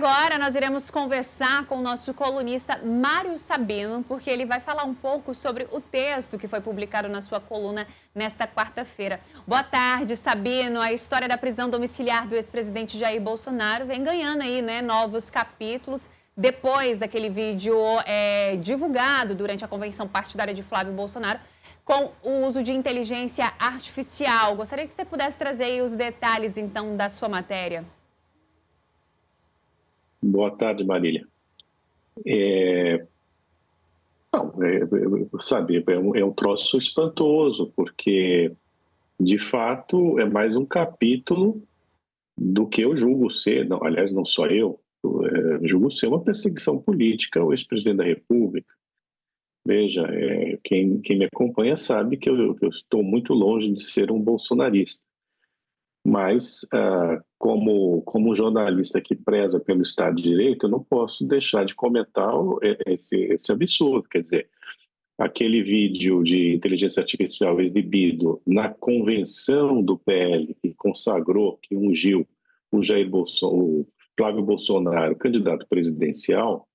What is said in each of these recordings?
agora nós iremos conversar com o nosso colunista Mário Sabino, porque ele vai falar um pouco sobre o texto que foi publicado na sua coluna nesta quarta-feira. Boa tarde, Sabino. A história da prisão domiciliar do ex-presidente Jair Bolsonaro vem ganhando aí, né, novos capítulos depois daquele vídeo divulgado durante a convenção partidária de Flávio Bolsonaro com o uso de inteligência artificial. Gostaria que você pudesse trazer aí os detalhes, então, da sua matéria. Boa tarde, Marília. É um troço espantoso, porque, de fato, é mais um capítulo do que eu julgo ser, não, aliás, não só eu julgo ser uma perseguição política ao ex-presidente da República. Veja, quem me acompanha sabe que eu estou muito longe de ser um bolsonarista. Mas, como jornalista que preza pelo Estado de Direito, eu não posso deixar de comentar esse absurdo. Quer dizer, aquele vídeo de inteligência artificial exibido na convenção do PL, que consagrou, que ungiu o Flávio Bolsonaro, candidato presidencial,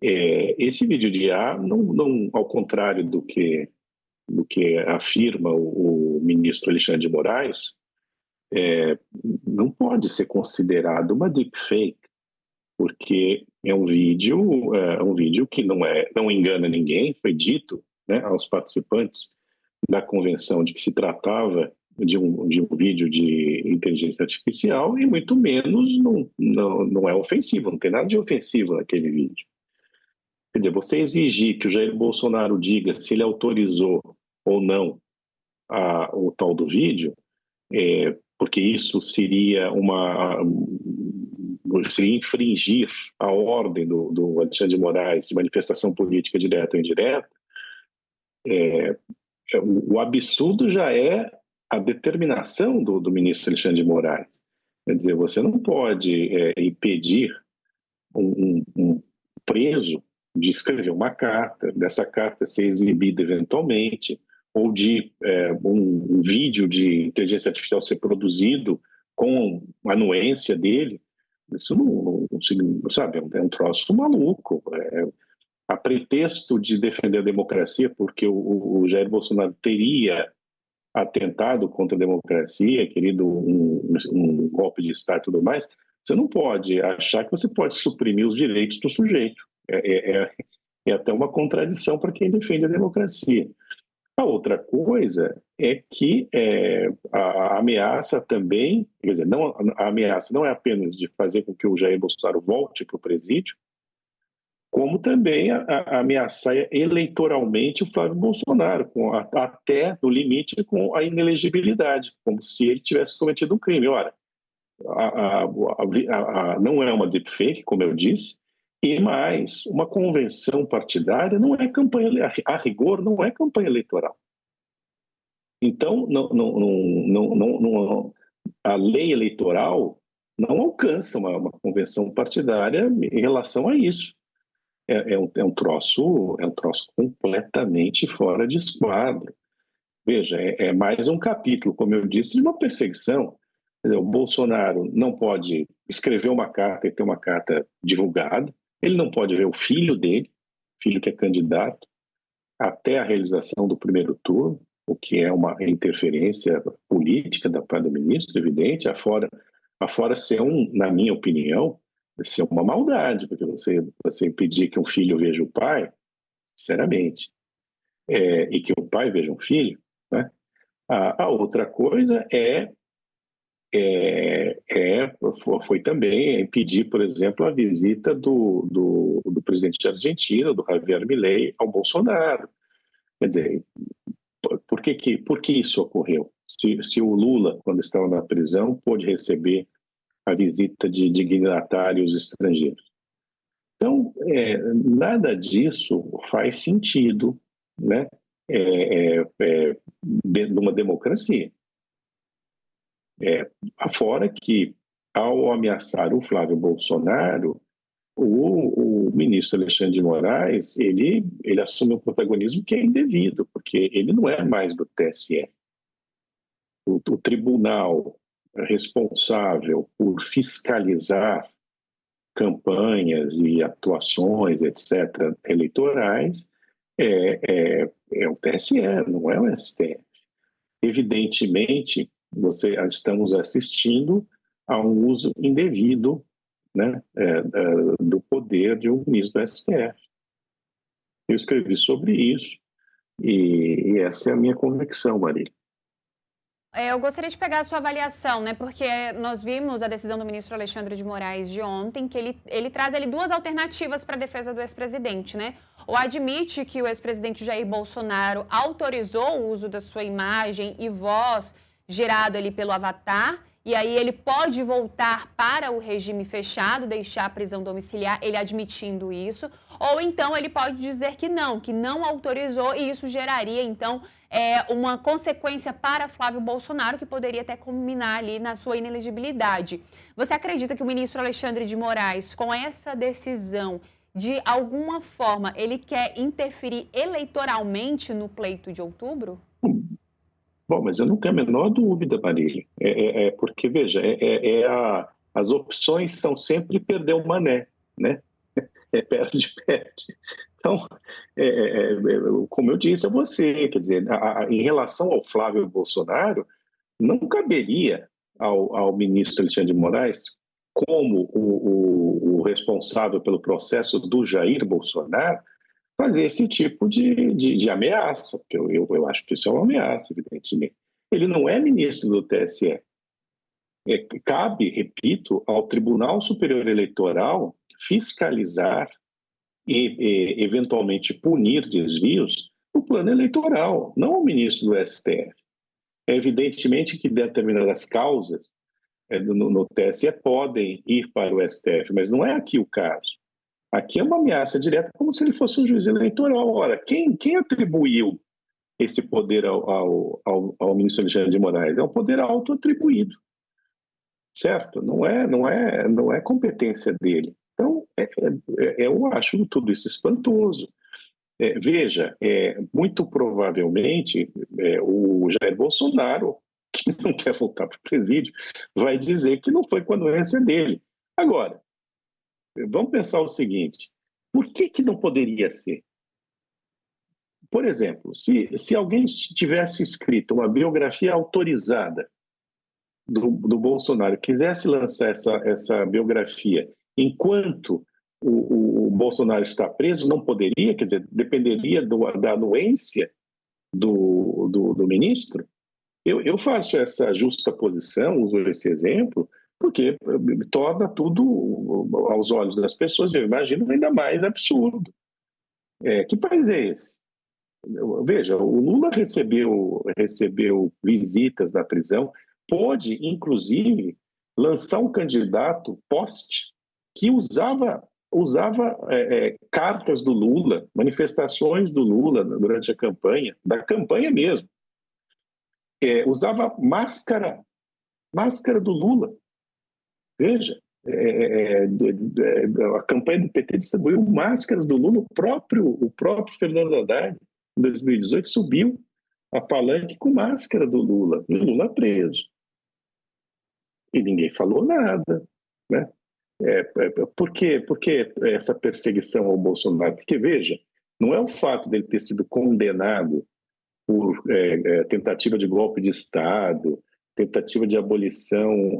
esse vídeo de IA, não, ao contrário do que afirma o ministro Alexandre de Moraes, não pode ser considerado uma deepfake, porque é um vídeo que não engana ninguém. Foi dito, né, aos participantes da convenção de que se tratava de um vídeo de inteligência artificial e muito menos não é ofensivo, não tem nada de ofensivo naquele vídeo. Quer dizer, você exigir que o Jair Bolsonaro diga se ele autorizou ou não o tal do vídeo, porque isso seria infringir a ordem do Alexandre de Moraes de manifestação política direta ou indireta. O absurdo já é a determinação do ministro Alexandre de Moraes. Quer dizer, você não pode impedir um preso de escrever uma carta, dessa carta ser exibida eventualmente, ou de um vídeo de inteligência artificial ser produzido com a anuência dele. Isso não sabe, é um troço maluco. A pretexto de defender a democracia, porque o Jair Bolsonaro teria atentado contra a democracia, querido um golpe de Estado e tudo mais, você não pode achar que você pode suprimir os direitos do sujeito. É até uma contradição para quem defende a democracia. A outra coisa é que a ameaça também, quer dizer, a ameaça não é apenas de fazer com que o Jair Bolsonaro volte para o presídio, como também ameaçar eleitoralmente o Flávio Bolsonaro, até no limite com a inelegibilidade, como se ele tivesse cometido um crime. Ora, não é uma deepfake, como eu disse, e mais, uma convenção partidária não é campanha, a rigor, não é campanha eleitoral. Então, a lei eleitoral não alcança uma convenção partidária em relação a isso. É um troço completamente fora de esquadro. Veja, é mais um capítulo, como eu disse, de uma perseguição. O Bolsonaro não pode escrever uma carta e ter uma carta divulgada, ele não pode ver o filho dele, filho que é candidato, até a realização do primeiro turno, o que é uma interferência política da parte do ministro, evidente, afora ser na minha opinião, ser uma maldade, porque você impedir que um filho veja o pai, sinceramente, e que o pai veja um filho, né? A outra coisa foi também impedir, por exemplo, a visita do presidente argentino, do Javier Milei, ao Bolsonaro. Quer dizer, por que isso ocorreu? Se o Lula, quando estava na prisão, pôde receber a visita de dignatários estrangeiros. Então, nada disso faz sentido, né, numa democracia. Afora que, ao ameaçar o Flávio Bolsonaro, o ministro Alexandre de Moraes, ele assume um protagonismo que é indevido, porque ele não é mais do TSE. O tribunal responsável por fiscalizar campanhas e atuações, etc., eleitorais, é o TSE, não é o STF. Evidentemente, estamos assistindo a um uso indevido, né, do poder de um ministro do STF. Eu escrevi sobre isso e essa é a minha convicção, Marília. Eu gostaria de pegar a sua avaliação, né? Porque nós vimos a decisão do ministro Alexandre de Moraes de ontem, que ele traz ali duas alternativas para a defesa do ex-presidente, né? Ou admite que o ex-presidente Jair Bolsonaro autorizou o uso da sua imagem e voz gerado ali pelo avatar, e aí ele pode voltar para o regime fechado, deixar a prisão domiciliar, ele admitindo isso, ou então ele pode dizer que não autorizou, e isso geraria, então, uma consequência para Flávio Bolsonaro, que poderia até culminar ali na sua inelegibilidade. Você acredita que o ministro Alexandre de Moraes, com essa decisão, de alguma forma, ele quer interferir eleitoralmente no pleito de outubro? Bom, mas eu não tenho a menor dúvida, Marília. Porque, veja, as opções são sempre perder o mané, né? Perde. Então, como eu disse a você, quer dizer, em relação ao Flávio Bolsonaro, não caberia ao ministro Alexandre de Moraes, como o responsável pelo processo do Jair Bolsonaro, fazer esse tipo de ameaça. Eu acho que isso é uma ameaça, evidentemente. Ele não é ministro do TSE. Cabe, repito, ao Tribunal Superior Eleitoral fiscalizar e eventualmente punir desvios no plano eleitoral, não ao ministro do STF. É evidentemente que determinadas causas no TSE podem ir para o STF, mas não é aqui o caso. Aqui é uma ameaça direta, como se ele fosse um juiz eleitoral. Ora, quem atribuiu esse poder ao ministro Alexandre de Moraes? É um poder auto-atribuído, certo? Não é competência dele. Então, eu acho tudo isso espantoso. Veja, muito provavelmente o Jair Bolsonaro, que não quer voltar para o presídio, vai dizer que não foi com a anuência dele. Agora, vamos pensar o seguinte, por que não poderia ser? Por exemplo, se alguém tivesse escrito uma biografia autorizada do Bolsonaro, quisesse lançar essa biografia enquanto o Bolsonaro está preso, não poderia, quer dizer, dependeria da anuência do ministro? Eu faço essa justaposição, uso esse exemplo, porque torna tudo, aos olhos das pessoas, eu imagino, ainda mais absurdo. Que país é esse? Veja, o Lula recebeu visitas da prisão, pôde, inclusive, lançar um candidato poste que usava cartas do Lula, manifestações do Lula durante a campanha, da campanha mesmo. Usava máscara do Lula. Veja, a campanha do PT distribuiu máscaras do Lula, o próprio Fernando Haddad, em 2018, subiu a palanque com máscara do Lula, e o Lula preso. E ninguém falou nada, né? Por que essa perseguição ao Bolsonaro? Porque, veja, não é o fato dele ter sido condenado por tentativa de golpe de Estado, tentativa de abolição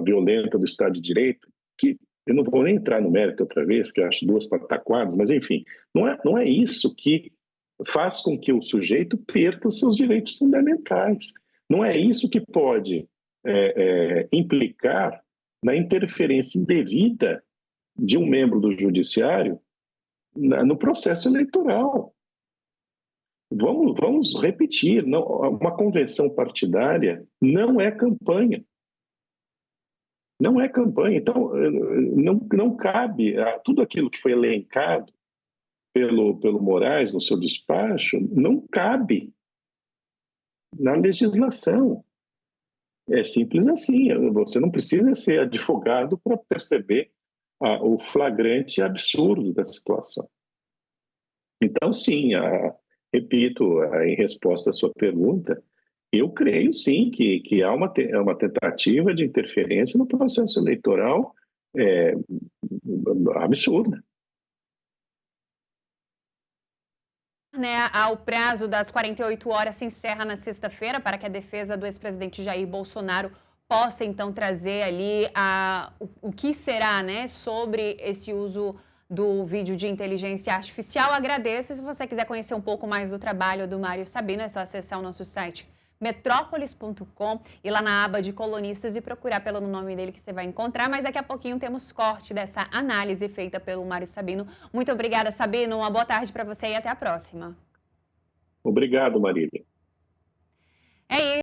violenta do Estado de Direito, que eu não vou nem entrar no mérito outra vez, porque eu acho duas pataquadas, mas enfim, não é isso que faz com que o sujeito perca os seus direitos fundamentais. Não é isso que pode implicar na interferência indevida de um membro do judiciário no processo eleitoral. Vamos repetir, uma convenção partidária não é campanha. Não é campanha. Então, não cabe tudo aquilo que foi elencado pelo Moraes no seu despacho, não cabe na legislação. É simples assim. Você não precisa ser advogado para perceber o flagrante absurdo da situação. Então, sim, repito, em resposta à sua pergunta, eu creio sim que há uma tentativa de interferência no processo eleitoral é absurda. O prazo das 48 horas se encerra na sexta-feira para que a defesa do ex-presidente Jair Bolsonaro possa, então, trazer ali o que será, né, sobre esse uso do vídeo de inteligência artificial. Agradeço. Se você quiser conhecer um pouco mais do trabalho do Mário Sabino, é só acessar o nosso site metrópolis.com e lá na aba de colunistas e procurar pelo nome dele que você vai encontrar. Mas daqui a pouquinho temos corte dessa análise feita pelo Mário Sabino. Muito obrigada, Sabino. Uma boa tarde para você e até a próxima. Obrigado, Marília. É isso.